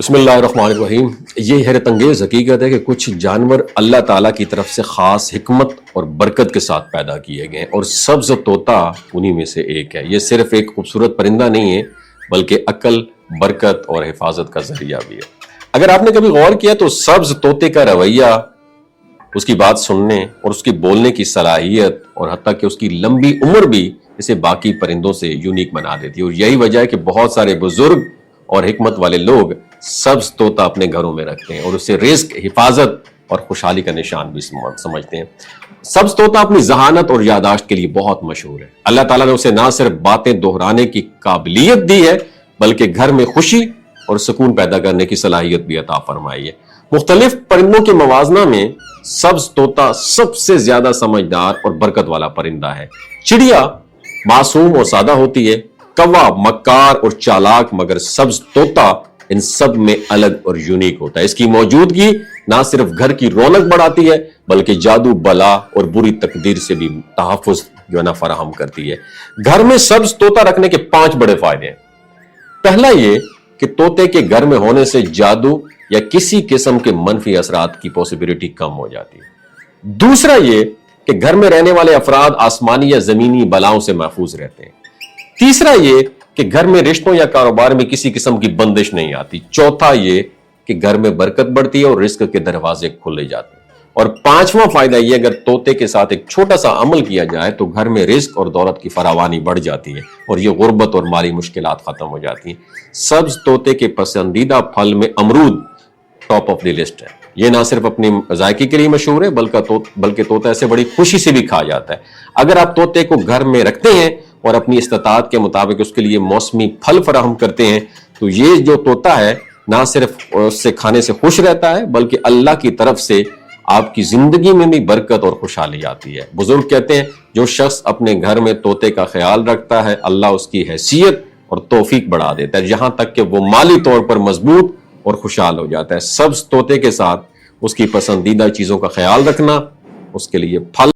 بسم اللہ الرحمن الرحیم۔ یہ حیرت انگیز حقیقت ہے کہ کچھ جانور اللہ تعالیٰ کی طرف سے خاص حکمت اور برکت کے ساتھ پیدا کیے گئے اور سبز طوطا انہی میں سے ایک ہے۔ یہ صرف ایک خوبصورت پرندہ نہیں ہے بلکہ عقل، برکت اور حفاظت کا ذریعہ بھی ہے۔ اگر آپ نے کبھی غور کیا تو سبز طوطے کا رویہ، اس کی بات سننے اور اس کی بولنے کی صلاحیت اور حتیٰ کہ اس کی لمبی عمر بھی اسے باقی پرندوں سے یونیک بنا دیتی ہے، اور یہی وجہ ہے کہ بہت سارے بزرگ اور حکمت والے لوگ سبز طوطا اپنے گھروں میں رکھتے ہیں اور اسے رزق، حفاظت اور خوشحالی کا نشان بھی سمجھتے ہیں۔ سبز طوطا اپنی ذہانت اور یاداشت کے لیے بہت مشہور ہے۔ اللہ تعالیٰ نے اسے نہ صرف باتیں دہرانے کی قابلیت دی ہے بلکہ گھر میں خوشی اور سکون پیدا کرنے کی صلاحیت بھی عطا فرمائی ہے۔ مختلف پرندوں کے موازنہ میں سبز طوطا سب سے زیادہ سمجھدار اور برکت والا پرندہ ہے۔ چڑیا معصوم اور سادہ ہوتی ہے، کوا مکار اور چالاک، مگر سبز طوطا ان سب میں الگ اور یونیک ہوتا ہے۔ اس کی موجودگی نہ صرف گھر کی رونق بڑھاتی ہے بلکہ جادو، بلا اور بری تقدیر سے بھی تحفظ فراہم کرتی ہے۔ گھر میں سبز طوطا رکھنے کے 5 بڑے فائدے ہیں۔ پہلا یہ کہ طوطے کے گھر میں ہونے سے جادو یا کسی قسم کے منفی اثرات کی پاسبلٹی کم ہو جاتی ہے۔ دوسرا یہ کہ گھر میں رہنے والے افراد آسمانی یا زمینی بلاؤں سے محفوظ رہتے ہیں۔ تیسرا یہ کہ گھر میں رشتوں یا کاروبار میں کسی قسم کی بندش نہیں آتی۔ چوتھا یہ کہ گھر میں برکت بڑھتی ہے اور رزق کے دروازے کھلے جاتے ہیں۔ اور 5واں فائدہ یہ، اگر طوطے کے ساتھ ایک چھوٹا سا عمل کیا جائے تو گھر میں رزق اور دولت کی فراوانی بڑھ جاتی ہے اور یہ غربت اور مالی مشکلات ختم ہو جاتی ہیں۔ سبز طوطے کے پسندیدہ پھل میں امرود ٹاپ آف دی لسٹ ہے۔ یہ نہ صرف اپنے ذائقے کے لیے مشہور ہے بلکہ طوطا اسے بڑی خوشی سے بھی کھایا جاتا ہے۔ اگر آپ طوطے کو گھر میں رکھتے ہیں اور اپنی استطاعت کے مطابق اس کے لیے موسمی پھل فراہم کرتے ہیں تو یہ جو طوطا ہے نہ صرف اس سے کھانے سے خوش رہتا ہے بلکہ اللہ کی طرف سے آپ کی زندگی میں بھی برکت اور خوشحالی آتی ہے۔ بزرگ کہتے ہیں جو شخص اپنے گھر میں طوطے کا خیال رکھتا ہے اللہ اس کی حیثیت اور توفیق بڑھا دیتا ہے، یہاں تک کہ وہ مالی طور پر مضبوط اور خوشحال ہو جاتا ہے۔ سبز طوطے کے ساتھ اس کی پسندیدہ چیزوں کا خیال رکھنا، اس کے لیے پھل